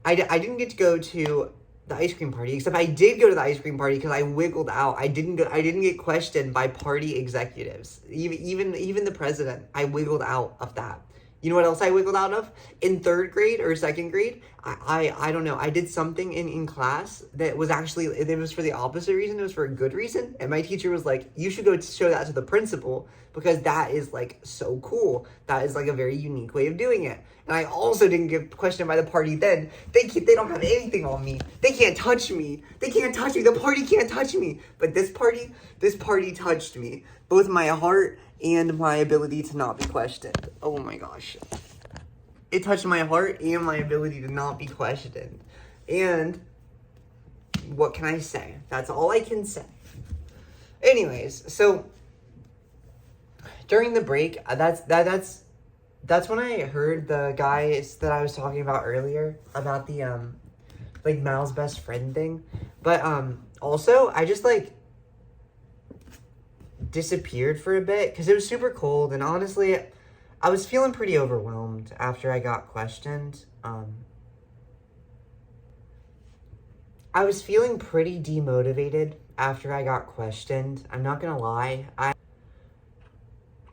I didn't get to go to the ice cream party, except I did go to the ice cream party because I wiggled out. I didn't get questioned by party executives, even the president. I wiggled out of that. You know what else I wiggled out of? In 3rd grade or 2nd grade, I don't know. I did something in class that was actually, it was for the opposite reason. It was for a good reason. And my teacher was like, "You should go show that to the principal because that is like so cool. That is like a very unique way of doing it." And I also didn't get questioned by the party then. They don't have anything on me. They can't touch me. They can't touch me. The party can't touch me. But this party touched me. Both my heart and my ability to not be questioned. Oh my gosh. It touched my heart and my ability to not be questioned. And what can I say? That's all I can say. Anyways, so during the break, that's when I heard the guys that I was talking about earlier about the like Mal's best friend thing. But also I just like disappeared for a bit because it was super cold, and honestly I was feeling pretty overwhelmed after I got questioned. I was feeling pretty demotivated after I got questioned. I'm not gonna lie. I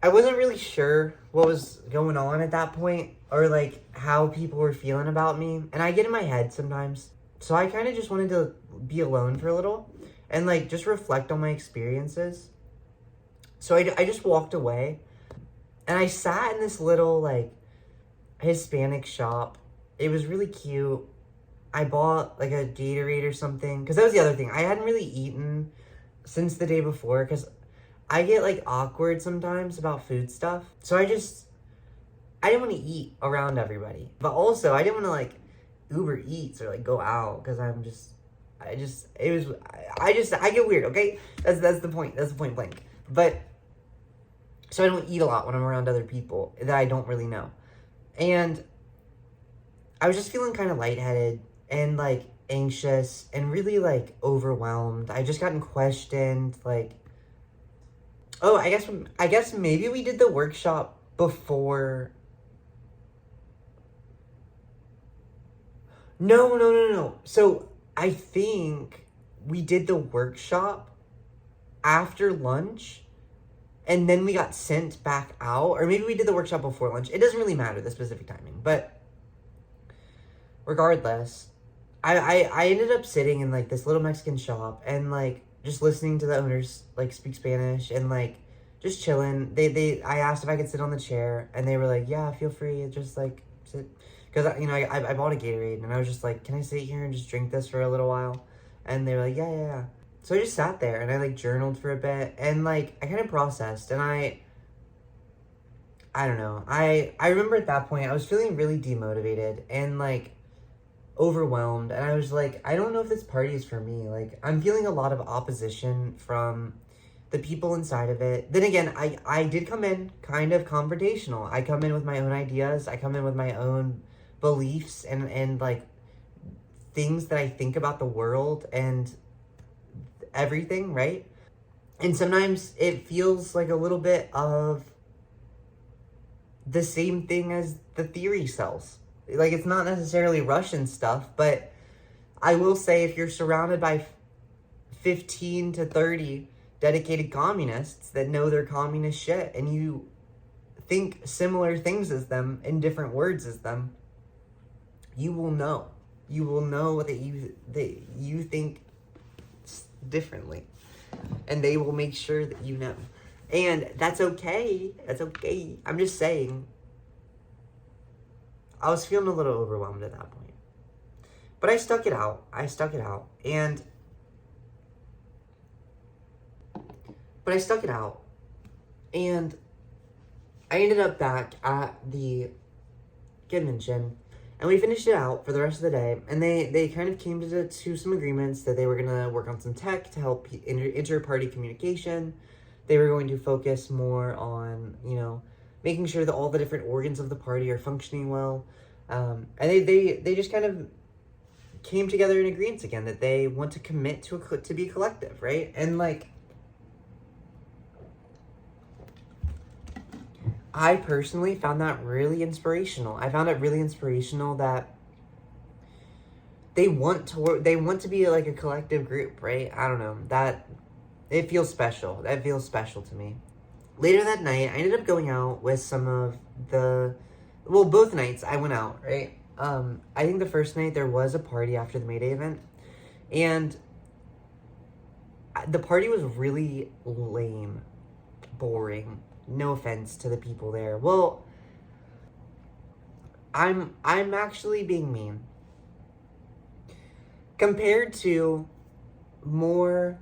wasn't really sure what was going on at that point, or like how people were feeling about me, and I get in my head sometimes. So I kind of just wanted to be alone for a little. and like just reflect on my experiences. So I just walked away, and I sat in this little like Hispanic shop. It was really cute. I bought like a Gatorade or something, because that was the other thing. I hadn't really eaten since the day before, because I get like awkward sometimes about food stuff. So I didn't want to eat around everybody, but also I didn't want to like Uber Eats or like go out, because I get weird. Okay, that's the point. That's the point blank. But so I don't eat a lot when I'm around other people that I don't really know, and I was just feeling kind of lightheaded and like anxious and really like overwhelmed. I just gotten questioned, like, oh, I guess maybe we did the workshop before. No. So I think we did the workshop after lunch, and then we got sent back out, or maybe we did the workshop before lunch. It doesn't really matter the specific timing, but regardless, I ended up sitting in like this little Mexican shop and like just listening to the owners like speak Spanish and like just chilling. I asked if I could sit on the chair, and they were like, yeah, feel free, just like sit. Because, I bought a Gatorade, and I was just like, can I sit here and just drink this for a little while? And they were like, yeah. So I just sat there, and I, like, journaled for a bit, and, like, I kind of processed, and I don't know. I remember at that point, I was feeling really demotivated and, like, overwhelmed, and I was like, I don't know if this party is for me. Like, I'm feeling a lot of opposition from the people inside of it. Then again, I did come in kind of confrontational. I come in with my own ideas. I come in with my own beliefs and like things that I think about the world and everything, right? And sometimes it feels like a little bit of the same thing as the theory sells. Like, it's not necessarily Russian stuff, but I will say if you're surrounded by 15 to 30 dedicated communists that know their communist shit, and you think similar things as them in different words as them, you will know that you think differently, and they will make sure that you know, and that's okay. I'm just saying, I was feeling a little overwhelmed at that point, but I stuck it out, and I ended up back at the convention, and we finished it out for the rest of the day, and they kind of came to some agreements that they were going to work on some tech to help inter-party communication. They were going to focus more on, making sure that all the different organs of the party are functioning well. And they just kind of came together in agreement again that they want to commit to be collective, right? And, like, I personally found that really inspirational. I found it really inspirational that they want to be like a collective group, right? I don't know. That it feels special. That feels special to me. Later that night, I ended up going out with some of both nights I went out, right? I think the first night there was a party after the May Day event, and the party was really lame, boring. No offense to the people there. Well, I'm actually being mean. Compared to more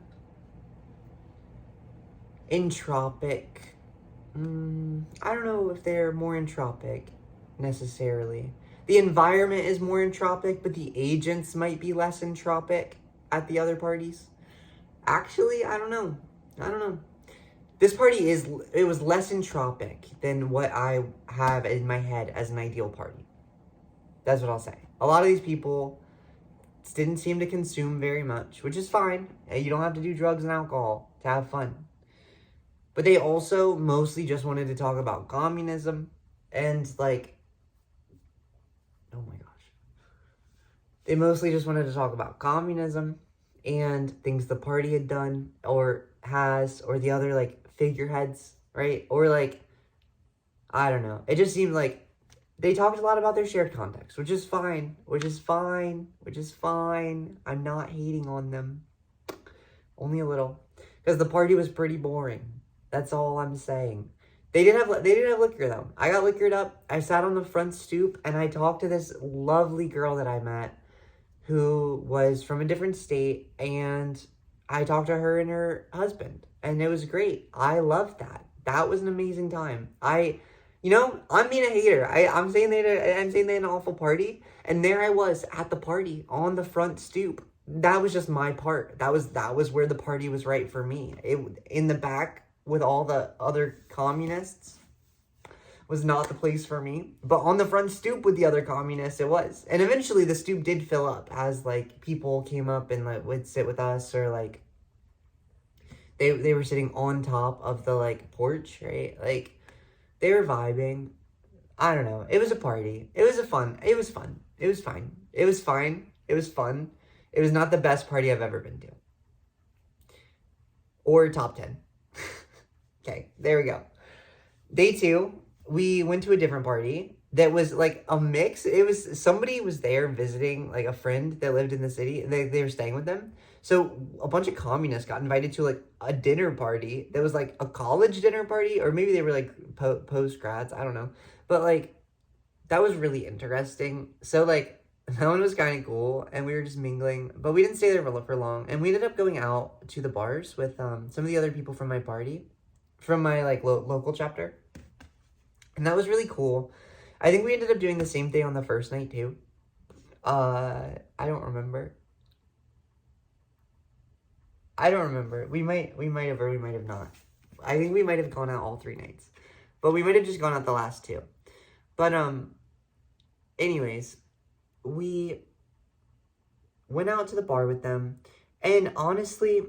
entropic, I don't know if they're more entropic necessarily. The environment is more entropic, but the agents might be less entropic at the other parties. Actually, I don't know. This party was less entropic than what I have in my head as an ideal party. That's what I'll say. A lot of these people didn't seem to consume very much, which is fine. You don't have to do drugs and alcohol to have fun. But they also mostly just wanted to talk about communism and, like, oh my gosh. They mostly just wanted to talk about communism and things the party had done or has, or the other, like, figureheads, right? Or, like, I don't know. It just seemed like they talked a lot about their shared context, which is fine. I'm not hating on them. Only a little. Because the party was pretty boring. That's all I'm saying. They didn't have liquor though. I got liquored up. I sat on the front stoop and I talked to this lovely girl that I met who was from a different state, and I talked to her and her husband, and it was great. I loved that. That was an amazing time. I'm being a hater. I'm saying they had an awful party, and there I was at the party on the front stoop. That was just my part. That was where the party was right for me. In the back with all the other communists was not the place for me, but on the front stoop with the other communists it was. And eventually the stoop did fill up as like people came up and like would sit with us, or like they were sitting on top of the like porch, right? Like they were vibing. I don't know. It was a party. It was fun. It was fine. It was fine. It was fun. It was not the best party I've ever been to. Or top 10. Okay, there we go. Day 2, we went to a different party that was like a mix. Somebody was there visiting like a friend that lived in the city. They were staying with them. So a bunch of communists got invited to like a dinner party that was like a college dinner party, or maybe they were like post-grads, I don't know. But like that was really interesting. So like that one was kind of cool, and we were just mingling, but we didn't stay there for long. And we ended up going out to the bars with some of the other people from my party, from my like local chapter, and that was really cool. I think we ended up doing the same thing on the first night too. I don't remember. We might have, or we might have not. I think we might have gone out all 3 nights, but we might have just gone out the last 2. But anyways, we went out to the bar with them, and honestly,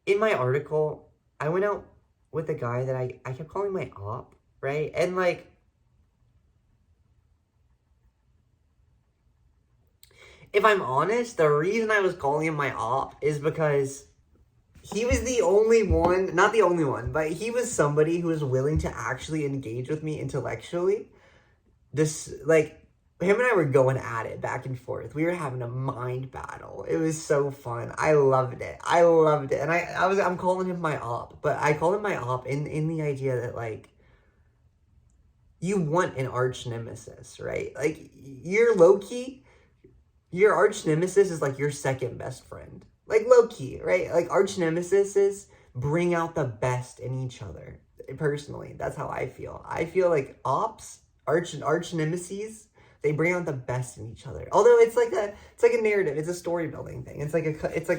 in my article, I went out with a guy that I kept calling my op, right? And like, if I'm honest, the reason I was calling him my op is because he was the only one, not the only one, but he was somebody who was willing to actually engage with me intellectually. Him and I were going at it back and forth. We were having a mind battle. It was so fun. I loved it. And I'm calling him my op, but I call him my op in the idea that like, you want an arch nemesis, right? Like, you're low-key, your arch nemesis is like your second best friend. Like low-key, right? Like arch nemesises bring out the best in each other. Personally, that's how I feel. I feel like ops, arch nemesis, they bring out the best in each other. Although it's like a narrative. It's a story building thing. It's like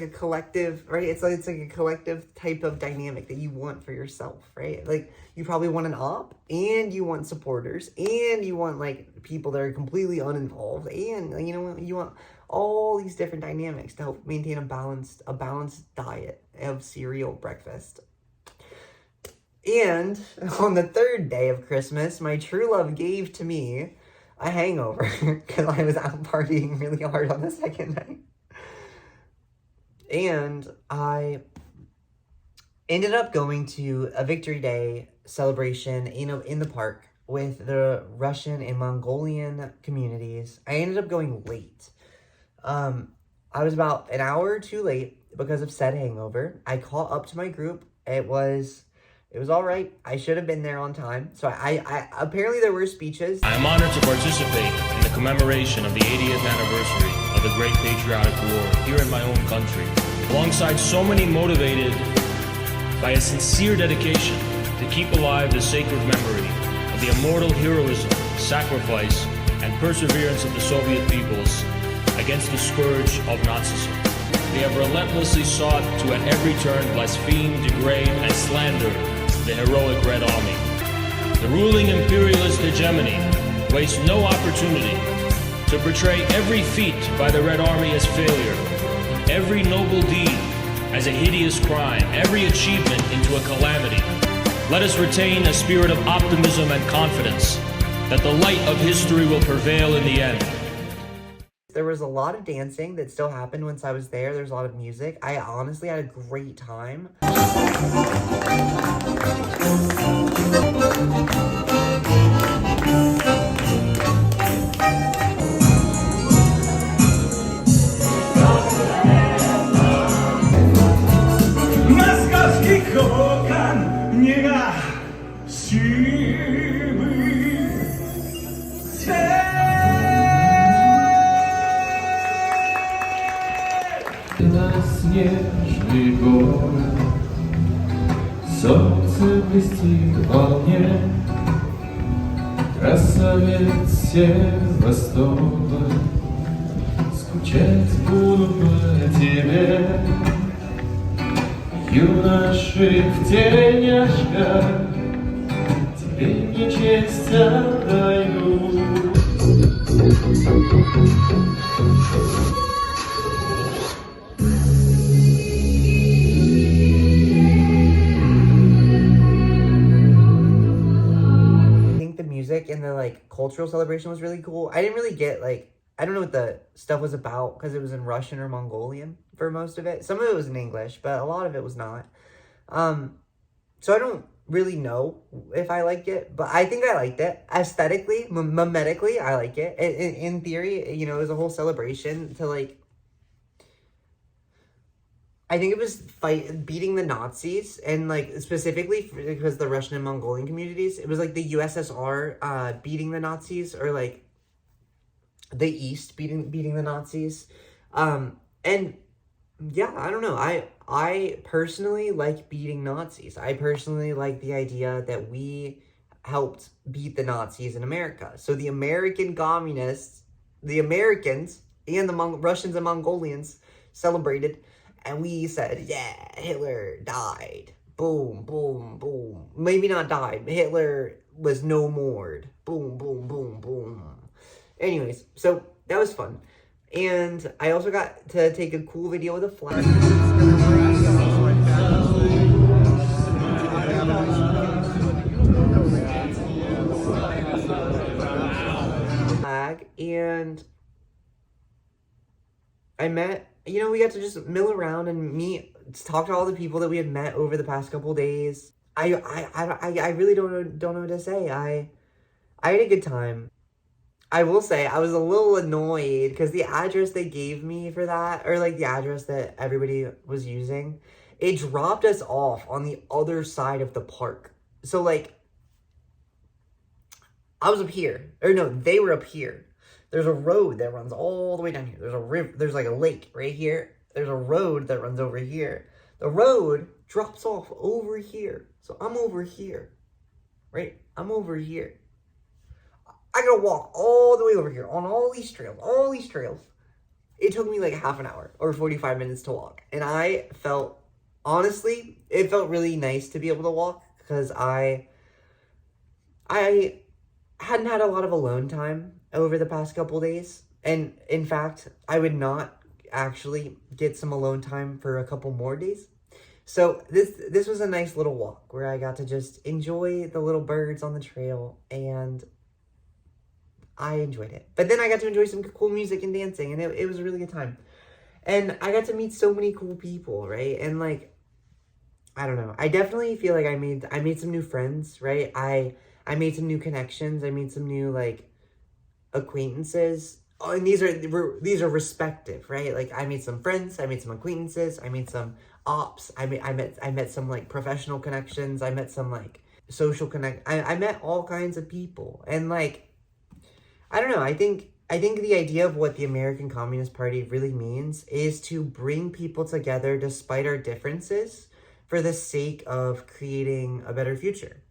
a collective, right? It's like a collective type of dynamic that you want for yourself, right? Like you probably want an op, and you want supporters, and you want like people that are completely uninvolved, and you want all these different dynamics to help maintain a balanced diet of cereal breakfast. And on the 3rd day of Christmas, my true love gave to me a hangover because I was out partying really hard on the 2nd night. And I ended up going to a Victory Day celebration in the park with the Russian and Mongolian communities. I ended up going late. I was about an hour or 2 late because of said hangover. I caught up to my group. It was all right. I should have been there on time. So I apparently there were speeches. I am honored to participate in the commemoration of the 80th anniversary of the Great Patriotic War here in my own country, alongside so many motivated by a sincere dedication to keep alive the sacred memory of the immortal heroism, sacrifice, and perseverance of the Soviet peoples against the scourge of Nazism. They have relentlessly sought to at every turn blaspheme, degrade, and slander the heroic Red Army. The ruling imperialist hegemony wastes no opportunity to portray every feat by the Red Army as failure, every noble deed as a hideous crime, every achievement into a calamity. Let us retain a spirit of optimism and confidence that the light of history will prevail in the end. There was a lot of dancing that still happened once I was there. There's a lot of music. I honestly had a great time. 네가 힘을 Нас нежный город, солнце блестит во мне, красавец Севастополь, скучать буду по тебе. Юноши в тенях, тебе не честь отдаю. And the like cultural celebration was really cool. I didn't really get like, I don't know what the stuff was about because it was in Russian or Mongolian for most of it. Some of it was in English, but a lot of it was not. So I don't really know if I liked it, but I think I liked it. Aesthetically, mimetically, I like it. In theory, you know, it was a whole celebration to like, I think it was beating the Nazis, and like specifically because the Russian and Mongolian communities, it was like the USSR beating the Nazis, or like the East beating the Nazis. And yeah, I don't know. I personally like beating Nazis. I personally like the idea that we helped beat the Nazis in America. So the American communists, the Americans, and the Russians and Mongolians celebrated. And we said, yeah, Hitler died. Boom, boom, boom. Maybe not died. Hitler was no more. Boom, boom, boom, boom. Anyways, so that was fun. And I also got to take a cool video with a flag. And I met, you know, we got to just mill around and talk to all the people that we had met over the past couple days. I really don't know what to say. I had a good time. I will say I was a little annoyed because the address they gave me for that, or like the address that everybody was using, it dropped us off on the other side of the park. So like, I was up here, or no, they were up here. There's a road that runs all the way down here. There's a river, there's like a lake right here. There's a road that runs over here. The road drops off over here. So I'm over here, right? I'm over here. I gotta walk all the way over here on all these trails. It took me like half an hour or 45 minutes to walk. And I felt, honestly, it felt really nice to be able to walk because I hadn't had a lot of alone time over the past couple days. And in fact, I would not actually get some alone time for a couple more days. So this was a nice little walk where I got to just enjoy the little birds on the trail, and I enjoyed it. But then I got to enjoy some cool music and dancing, and it was a really good time. And I got to meet so many cool people, right? And like, I don't know. I definitely feel like I made some new friends, right? I made some new connections. I made some new like acquaintances. Oh, and these are respective, right? Like I made some friends, I made some acquaintances, I made some ops, I met some like professional connections, I met some like social I met all kinds of people. And like, I don't know, I think the idea of what the American Communist Party really means is to bring people together despite our differences for the sake of creating a better future.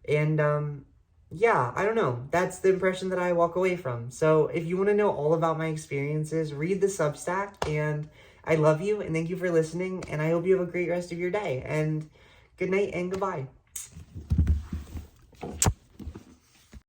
And yeah, I don't know. That's the impression that I walk away from. So if you want to know all about my experiences, read the Substack. And I love you and thank you for listening. And I hope you have a great rest of your day. And good night and goodbye.